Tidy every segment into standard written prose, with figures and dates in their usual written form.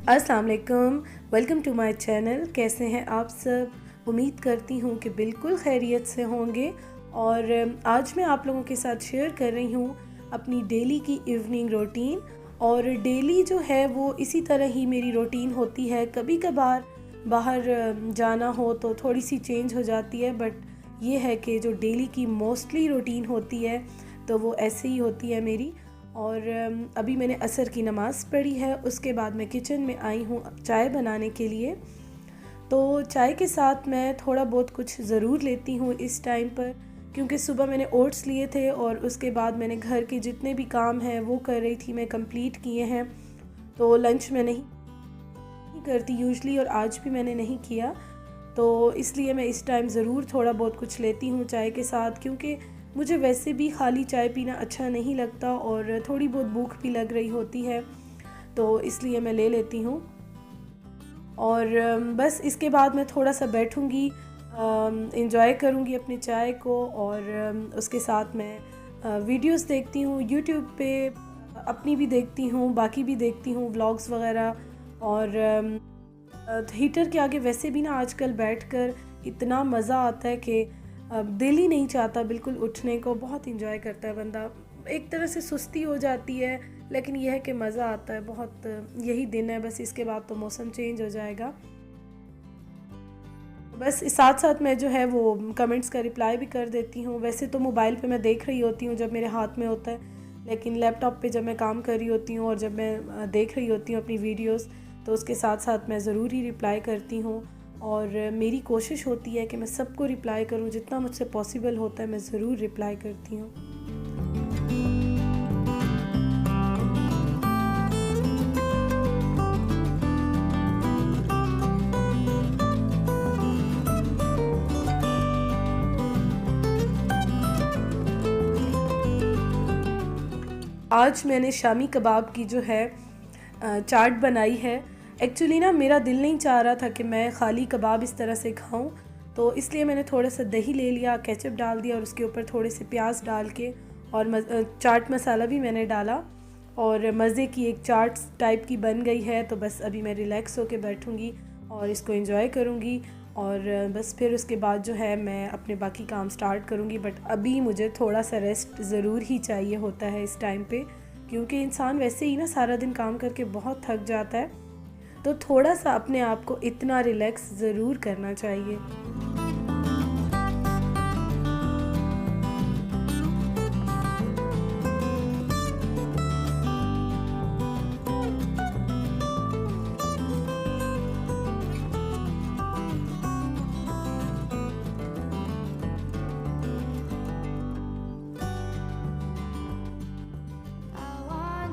अस्सलाम वालेकुम, welcome to my channel. कैसे हैं आप सब? उम्मीद करती हूँ कि बिल्कुल खैरियत से होंगे। और आज मैं आप लोगों के साथ शेयर कर रही हूँ अपनी डेली की इवनिंग रूटीन। और डेली जो है वो इसी तरह ही मेरी रूटीन होती है। कभी कभार बाहर जाना हो तो थोड़ी सी चेंज हो जाती है, बट ये है कि जो डेली की मोस्टली रूटीन होती है तो वो ऐसे ही होती है मेरी। और अभी मैंने असर की नमाज़ पढ़ी है, उसके बाद मैं किचन में आई हूँ चाय बनाने के लिए। तो चाय के साथ मैं थोड़ा बहुत कुछ ज़रूर लेती हूँ इस टाइम पर, क्योंकि सुबह मैंने ओट्स लिए थे और उसके बाद मैंने घर के जितने भी काम हैं वो कर रही थी, मैं कंप्लीट किए हैं। तो लंच मैं नहीं करती यूजली, और आज भी मैंने नहीं किया, तो इसलिए मैं इस टाइम ज़रूर थोड़ा बहुत कुछ लेती हूँ चाय के साथ, क्योंकि मुझे वैसे भी खाली चाय पीना अच्छा नहीं लगता और थोड़ी बहुत भूख भी लग रही होती है, तो इसलिए मैं ले लेती हूँ। और बस इसके बाद मैं थोड़ा सा बैठूँगी, इंजॉय करूँगी अपनी चाय को, और उसके साथ मैं वीडियोस देखती हूँ यूट्यूब पे, अपनी भी देखती हूँ, बाकी भी देखती हूँ व्लॉग्स वगैरह। और हीटर के आगे वैसे भी ना आजकल बैठकर इतना मज़ा आता है कि दिल ही नहीं चाहता बिल्कुल उठने को। बहुत इंजॉय करता है बंदा, एक तरह से सुस्ती हो जाती है, लेकिन यह है कि मज़ा आता है बहुत। यही दिन है बस, इसके बाद तो मौसम चेंज हो जाएगा। बस इस साथ साथ मैं जो है वो कमेंट्स का रिप्लाई भी कर देती हूँ। वैसे तो मोबाइल पे मैं देख रही होती हूँ जब मेरे हाथ में होता है, लेकिन लैपटॉप पे जब मैं काम कर रही होती हूँ और जब मैं देख रही होती हूँ अपनी वीडियोस, तो उसके साथ साथ मैं ज़रूर ही रिप्लाई करती हूँ। और मेरी कोशिश होती है कि मैं सबको रिप्लाई करूँ, जितना मुझसे पॉसिबल होता है मैं ज़रूर रिप्लाई करती हूँ। आज मैंने शामी कबाब की जो है चाट बनाई है। एक्चुअली ना मेरा दिल नहीं चाह रहा था कि मैं खाली कबाब इस तरह से खाऊं, तो इसलिए मैंने थोड़ा सा दही ले लिया, केचप डाल दिया और उसके ऊपर थोड़े से प्याज डाल के, और चाट मसाला भी मैंने डाला, और मज़े की एक चाट टाइप की बन गई है। तो बस अभी मैं रिलैक्स होकर बैठूँगी और इसको एंजॉय करूँगी, और बस फिर उसके बाद जो है मैं अपने बाकी काम स्टार्ट करूँगी। बट अभी मुझे थोड़ा सा रेस्ट ज़रूर ही चाहिए होता है इस टाइम पे, क्योंकि इंसान वैसे ही ना सारा दिन काम करके बहुत थक जाता है, तो थोड़ा सा अपने आप को इतना रिलैक्स ज़रूर करना चाहिए।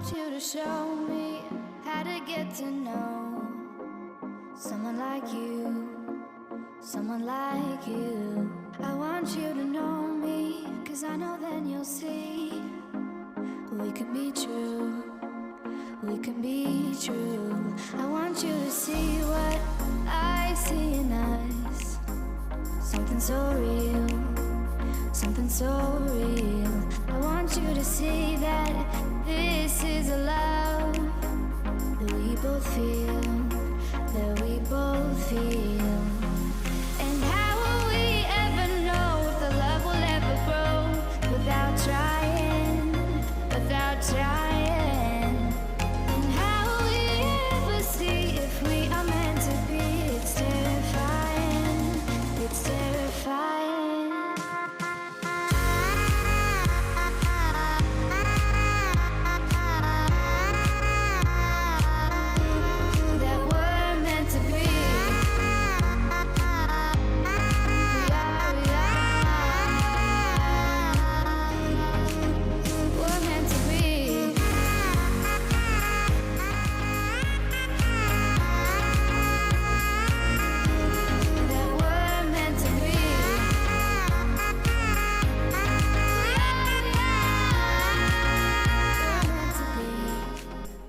You to show me how to get to know someone like you, someone like you. I want you to know me, 'cause I know then you'll see we can be true, we can be true. I want you to see what I see in us, something so real, something so real. I want you to see that this is a love that we both feel, that we both feel. And how will we ever know if the love will ever grow without trying, without trying? And how will we ever see if we are meant to be? It's terrifying, it's terrifying.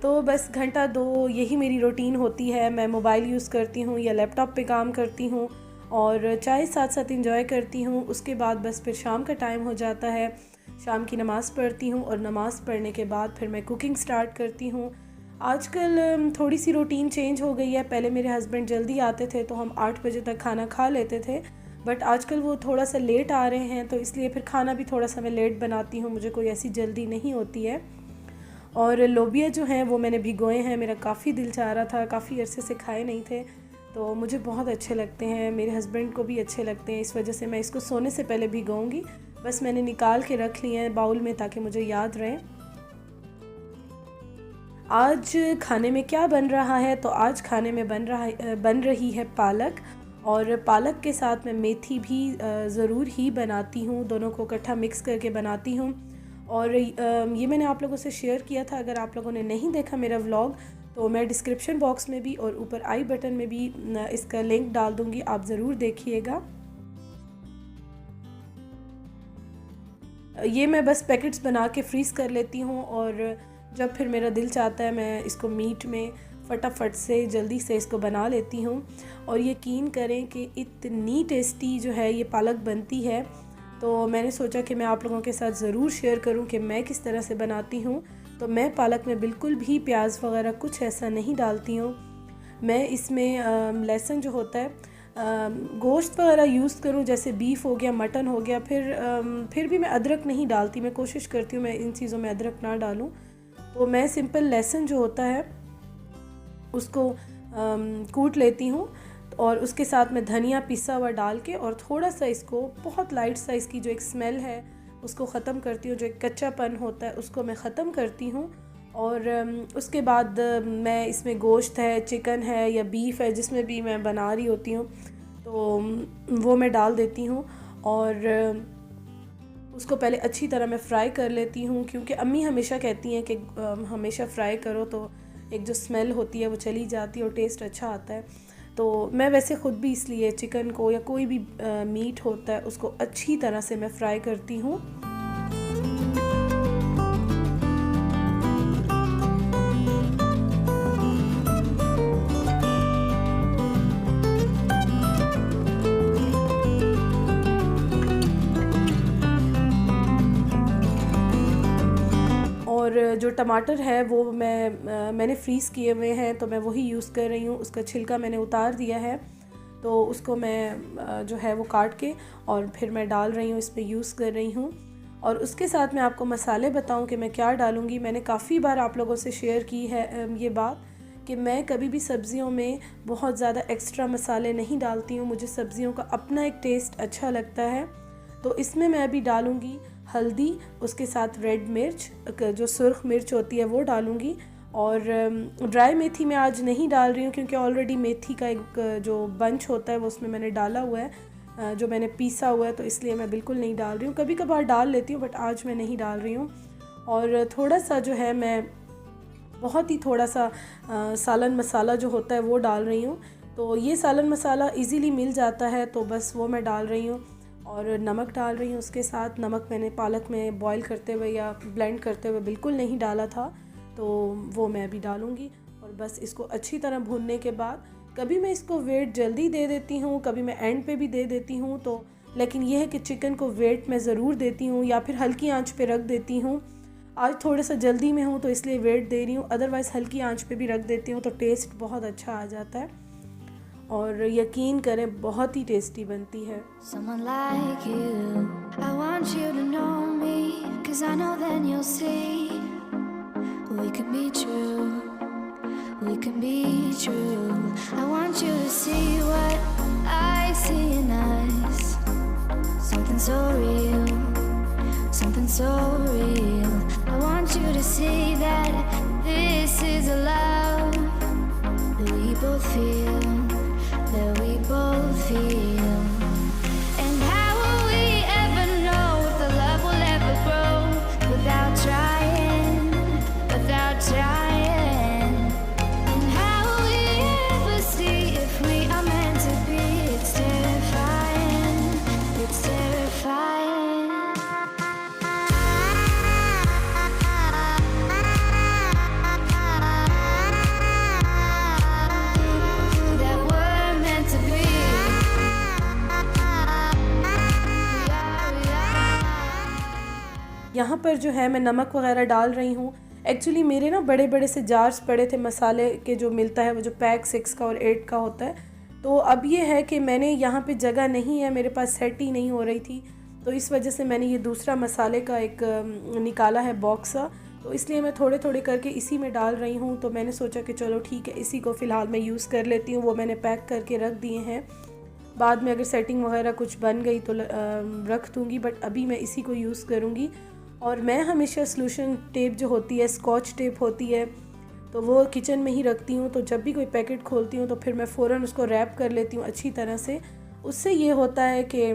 तो बस घंटा दो यही मेरी routine होती है। मैं mobile use करती हूँ या लैपटॉप पे काम करती हूँ, और चाय साथ साथ इंजॉय करती हूँ। उसके बाद बस फिर शाम का टाइम हो जाता है, शाम की नमाज़ पढ़ती हूँ, और नमाज़ पढ़ने के बाद फिर मैं कुकिंग स्टार्ट करती हूँ। आजकल थोड़ी सी रूटीन चेंज हो गई है। पहले मेरे हस्बैंड जल्दी आते थे तो हम 8 बजे तक खाना खा लेते थे, बट आजकल वो थोड़ा सा लेट आ रहे हैं, तो इसलिए फिर खाना भी थोड़ा सा मैं लेट बनाती हूँ, मुझे कोई ऐसी जल्दी नहीं होती है। और लोबिया जो हैं वो मैंने भिगोए हैं, मेरा काफ़ी दिल चाह रहा था, काफ़ी अरसे से खाए नहीं थे, तो मुझे बहुत अच्छे लगते हैं, मेरे हस्बैंड को भी अच्छे लगते हैं, इस वजह से मैं इसको सोने से पहले भिगोऊंगी। बस मैंने निकाल के रख लिए हैं बाउल में ताकि मुझे याद रहे। आज खाने में क्या बन रहा है, तो आज खाने में बन रही है पालक, और पालक के साथ मैं मेथी भी ज़रूर ही बनाती हूँ, दोनों को इकट्ठा मिक्स करके बनाती हूँ। और ये मैंने आप लोगों से शेयर किया था, अगर आप लोगों ने नहीं देखा मेरा व्लॉग तो मैं डिस्क्रिप्शन बॉक्स में भी और ऊपर आई बटन में भी इसका लिंक डाल दूँगी, आप ज़रूर देखिएगा। ये मैं बस पैकेट्स बना के फ्रीज़ कर लेती हूँ, और जब फिर मेरा दिल चाहता है मैं इसको मीट में फटाफट से जल्दी से इसको बना लेती हूँ। और यकीन करें कि इतनी टेस्टी जो है ये पालक बनती है, तो मैंने सोचा कि मैं आप लोगों के साथ ज़रूर शेयर करूं कि मैं किस तरह से बनाती हूं। तो मैं पालक में बिल्कुल भी प्याज वगैरह कुछ ऐसा नहीं डालती हूं। मैं इसमें लहसुन जो होता है, गोश्त वगैरह यूज़ करूं, जैसे बीफ हो गया, मटन हो गया, फिर भी मैं अदरक नहीं डालती, मैं कोशिश करती हूँ मैं इन चीज़ों में अदरक ना डालूं। तो मैं सिंपल लहसुन जो होता है उसको कूट लेती हूँ, और उसके साथ में धनिया पिसा हुआ डाल के, और थोड़ा सा इसको बहुत लाइट सा इसकी जो एक स्मेल है उसको ख़त्म करती हूँ, जो एक कच्चापन होता है उसको मैं ख़त्म करती हूँ। और उसके बाद मैं इसमें गोश्त है, चिकन है या बीफ है, जिसमें भी मैं बना रही होती हूँ, तो वो मैं डाल देती हूँ, और उसको पहले अच्छी तरह मैं फ्राई कर लेती हूँ, क्योंकि अम्मी हमेशा कहती हैं कि हमेशा फ्राई करो तो एक जो स्मेल होती है वो चली जाती है और टेस्ट अच्छा आता है। तो मैं वैसे ख़ुद भी इसलिए चिकन को या कोई भी मीट होता है उसको अच्छी तरह से मैं फ्राई करती हूँ। और जो टमाटर है वो मैंने फ्रीज़ किए हुए हैं, तो मैं वही यूज़ कर रही हूँ। उसका छिलका मैंने उतार दिया है, तो उसको मैं जो है वो काट के और फिर मैं डाल रही हूँ, इसमें यूज़ कर रही हूँ। और उसके साथ मैं आपको मसाले बताऊँ कि मैं क्या डालूँगी। मैंने काफ़ी बार आप लोगों से शेयर की है ये बात कि मैं कभी भी सब्ज़ियों में बहुत ज़्यादा एक्स्ट्रा मसाले नहीं डालती हूँ, मुझे सब्ज़ियों का अपना एक टेस्ट अच्छा लगता है। तो इसमें मैं अभी डालूँगी हल्दी, उसके साथ रेड मिर्च, जो सुर्ख मिर्च होती है वो डालूँगी, और ड्राई मेथी मैं आज नहीं डाल रही हूँ क्योंकि ऑलरेडी मेथी का एक जो बंच होता है वो उसमें मैंने डाला हुआ है, जो मैंने पीसा हुआ है, तो इसलिए मैं बिल्कुल नहीं डाल रही हूँ। कभी कभार डाल लेती हूँ बट आज मैं नहीं डाल रही हूँ। और थोड़ा सा जो है मैं बहुत ही थोड़ा सा सालन मसाला जो होता है वो डाल रही हूँ। तो ये सालन मसाला इजीली मिल जाता है, तो बस वो मैं डाल रही हूँ। और नमक डाल रही हूँ उसके साथ। नमक मैंने पालक में बॉईल करते हुए या ब्लेंड करते हुए बिल्कुल नहीं डाला था, तो वो मैं अभी डालूँगी। और बस इसको अच्छी तरह भूनने के बाद कभी मैं इसको वेट जल्दी दे देती हूँ, कभी मैं एंड पे भी दे देती हूँ। तो लेकिन यह है कि चिकन को वेट मैं ज़रूर देती हूँ या फिर हल्की आंच पे रख देती हूँ। आज थोड़ा सा जल्दी में हूँ तो इसलिए वेट दे रही हूँ, अदरवाइज़ हल्की आंच पे भी रख देती हूँ तो टेस्ट बहुत अच्छा आ जाता है। और यकीन करें बहुत ही टेस्टी बनती है। Someone like you, I want you to know me, 'cause I know then you'll see we can be true, we can be true. I want you to see what I see in us, something so real, something so real. I want you to see that this is a love that we both feel, that we both feel. And how will we ever know if the love will ever grow without trying, without trying? And how will we ever see if we are meant to be? It's terrifying, it's terrifying. That we're meant to be. यहाँ पर जो है मैं नमक वगैरह डाल रही हूँ। एक्चुअली मेरे ना बड़े बड़े से जार्स पड़े थे मसाले के, जो मिलता है वो जो पैक 6 का और 8 का होता है। तो अब ये है कि मैंने यहाँ पे जगह नहीं है, मेरे पास सेट ही नहीं हो रही थी, तो इस वजह से मैंने ये दूसरा मसाले का एक निकाला है बॉक्स। तो इसलिए मैं थोड़े थोड़े करके इसी में डाल रही हूँ। तो मैंने सोचा कि चलो ठीक है, इसी को फ़िलहाल मैं यूज़ कर लेती हूँ। वो मैंने पैक करके रख दिए हैं, बाद में अगर सेटिंग वगैरह कुछ बन गई तो रख दूँगी, बट अभी मैं इसी को यूज़ करूँगी। और मैं हमेशा सॉल्यूशन टेप जो होती है, स्कॉच टेप होती है, तो वो किचन में ही रखती हूँ। तो जब भी कोई पैकेट खोलती हूँ तो फिर मैं फ़ौरन उसको रैप कर लेती हूँ अच्छी तरह से। उससे ये होता है कि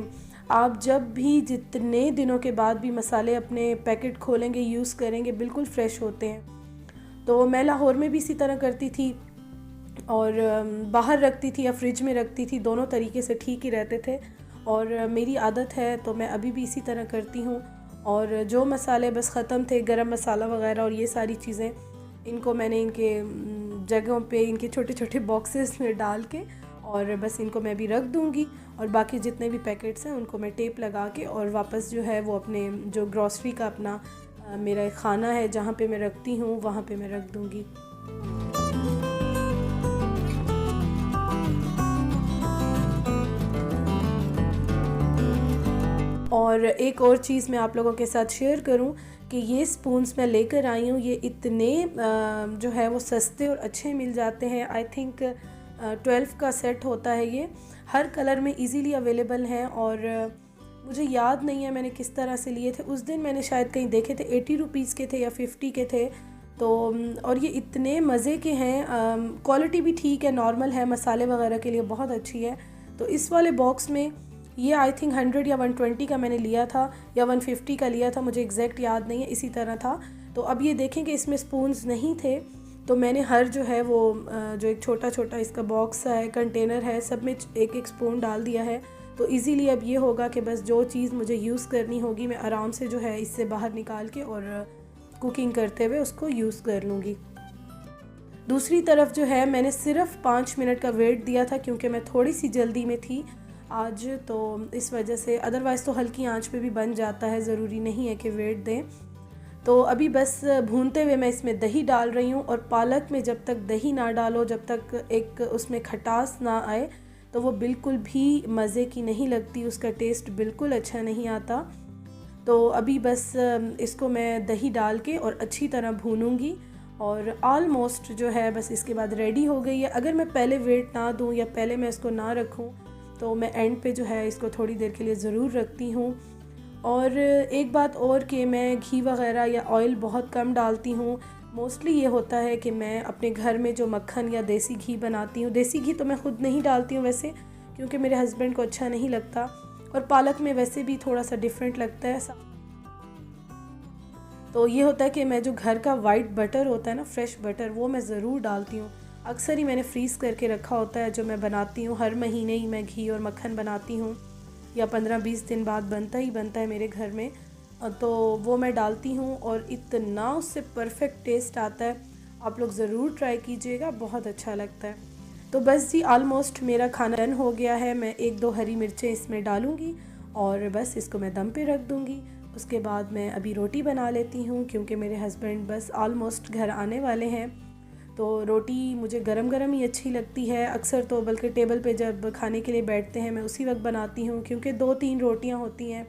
आप जब भी जितने दिनों के बाद भी मसाले अपने पैकेट खोलेंगे, यूज़ करेंगे, बिल्कुल फ़्रेश होते हैं। तो मैं लाहौर में भी इसी तरह करती थी, और बाहर रखती थी या फ्रिज में रखती थी, दोनों तरीके से ठीक ही रहते थे। और मेरी आदत है तो मैं अभी भी इसी तरह करती हूँ। और जो मसाले बस ख़त्म थे, गरम मसाला वगैरह और ये सारी चीज़ें, इनको मैंने इनके जगहों पे इनके छोटे छोटे बॉक्सेस में डाल के और बस इनको मैं भी रख दूँगी। और बाकी जितने भी पैकेट्स हैं उनको मैं टेप लगा के और वापस जो है वो अपने जो ग्रॉसरी का अपना मेरा एक खाना है जहाँ पे मैं रखती हूँ, वहाँ पे मैं रख दूँगी। और एक और चीज़ मैं आप लोगों के साथ शेयर करूं कि ये स्पून्स मैं लेकर आई हूँ, ये इतने जो है वो सस्ते और अच्छे मिल जाते हैं। आई थिंक 12 का सेट होता है, ये हर कलर में इजीली अवेलेबल हैं। और मुझे याद नहीं है मैंने किस तरह से लिए थे, उस दिन मैंने शायद कहीं देखे थे 80 रुपीज़ के थे या 50 के थे। तो और ये इतने मज़े के हैं, क्वालिटी भी ठीक है, नॉर्मल है, मसाले वगैरह के लिए बहुत अच्छी है। तो इस वाले बॉक्स में ये आई थिंक 100 या 120 का मैंने लिया था या 150 का लिया था, मुझे एग्जैक्ट याद नहीं है, इसी तरह था। तो अब ये देखें कि इसमें स्पून्स नहीं थे, तो मैंने हर जो है वो जो एक छोटा छोटा इसका बॉक्स है, कंटेनर है, सब में एक एक स्पून डाल दिया है। तो इजीली अब ये होगा कि बस जो चीज़ मुझे यूज़ करनी होगी मैं आराम से जो है इससे बाहर निकाल के और कुकिंग करते हुए उसको यूज़ कर लूँगी। दूसरी तरफ जो है मैंने सिर्फ 5 मिनट का वेट दिया था, क्योंकि मैं थोड़ी सी जल्दी में थी आज, तो इस वजह से। अदरवाइज़ तो हल्की आंच पे भी बन जाता है, ज़रूरी नहीं है कि वेट दें। तो अभी बस भूनते हुए मैं इसमें दही डाल रही हूँ। और पालक में जब तक दही ना डालो, जब तक एक उसमें खटास ना आए, तो वो बिल्कुल भी मज़े की नहीं लगती, उसका टेस्ट बिल्कुल अच्छा नहीं आता। तो अभी बस इसको मैं दही डाल के और अच्छी तरह भूनूंगी और ऑलमोस्ट जो है बस इसके बाद रेडी हो गई है। अगर मैं पहले वेट ना दूँ या पहले मैं इसको ना रखूँ तो मैं एंड पे जो है इसको थोड़ी देर के लिए ज़रूर रखती हूँ। और एक बात और कि मैं घी वगैरह या ऑयल बहुत कम डालती हूँ। मोस्टली ये होता है कि मैं अपने घर में जो मक्खन या देसी घी बनाती हूँ, देसी घी तो मैं ख़ुद नहीं डालती हूँ वैसे, क्योंकि मेरे हस्बैंड को अच्छा नहीं लगता, और पालक में वैसे भी थोड़ा सा डिफरेंट लगता है। तो ये होता है कि मैं जो घर का वाइट बटर होता है ना, फ्रेश बटर, वो मैं ज़रूर डालती हूँ। अक्सर ही मैंने फ्रीज़ करके रखा होता है, जो मैं बनाती हूँ हर महीने ही मैं घी और मक्खन बनाती हूँ, या 15-20 दिन बाद बनता ही बनता है मेरे घर में। तो वो मैं डालती हूँ और इतना उससे परफेक्ट टेस्ट आता है। आप लोग ज़रूर ट्राई कीजिएगा, बहुत अच्छा लगता है। तो बस जी ऑलमोस्ट मेरा खाना डन हो गया है। मैं 1-2 हरी मिर्चें इसमें डालूँगी और बस इसको मैं दम पे रख दूँगी। उसके बाद मैं अभी रोटी बना लेती हूँ, क्योंकि मेरे हस्बैंड बस ऑलमोस्ट घर आने वाले हैं। तो रोटी मुझे गरम गरम ही अच्छी लगती है अक्सर, तो बल्कि टेबल पे जब खाने के लिए बैठते हैं मैं उसी वक्त बनाती हूँ, क्योंकि 2-3 रोटियाँ होती हैं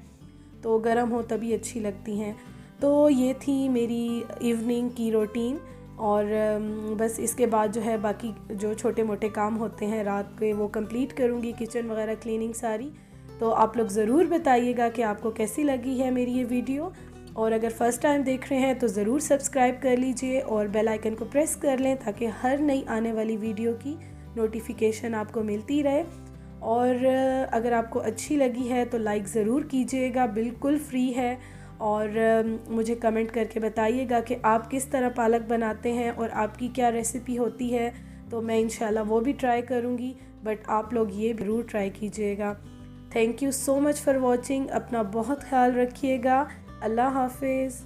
तो गरम हो तभी अच्छी लगती हैं। तो ये थी मेरी इवनिंग की रूटीन। और बस इसके बाद जो है बाकी जो छोटे मोटे काम होते हैं रात के, वो कंप्लीट करूँगी, किचन वगैरह क्लीनिंग सारी। तो आप लोग ज़रूर बताइएगा कि आपको कैसी लगी है मेरी ये वीडियो, और अगर फ़र्स्ट टाइम देख रहे हैं तो ज़रूर सब्सक्राइब कर लीजिए और बेल आइकन को प्रेस कर लें, ताकि हर नई आने वाली वीडियो की नोटिफिकेशन आपको मिलती रहे। और अगर आपको अच्छी लगी है तो लाइक ज़रूर कीजिएगा, बिल्कुल फ्री है। और मुझे कमेंट करके बताइएगा कि आप किस तरह पालक बनाते हैं और आपकी क्या रेसिपी होती है, तो मैं इंशाल्लाह वो भी ट्राई करूँगी। बट आप लोग ये ज़रूर ट्राई कीजिएगा। Thank you so much for watching. अपना बहुत ख्याल रखिएगा। अल्लाह हाफिज़।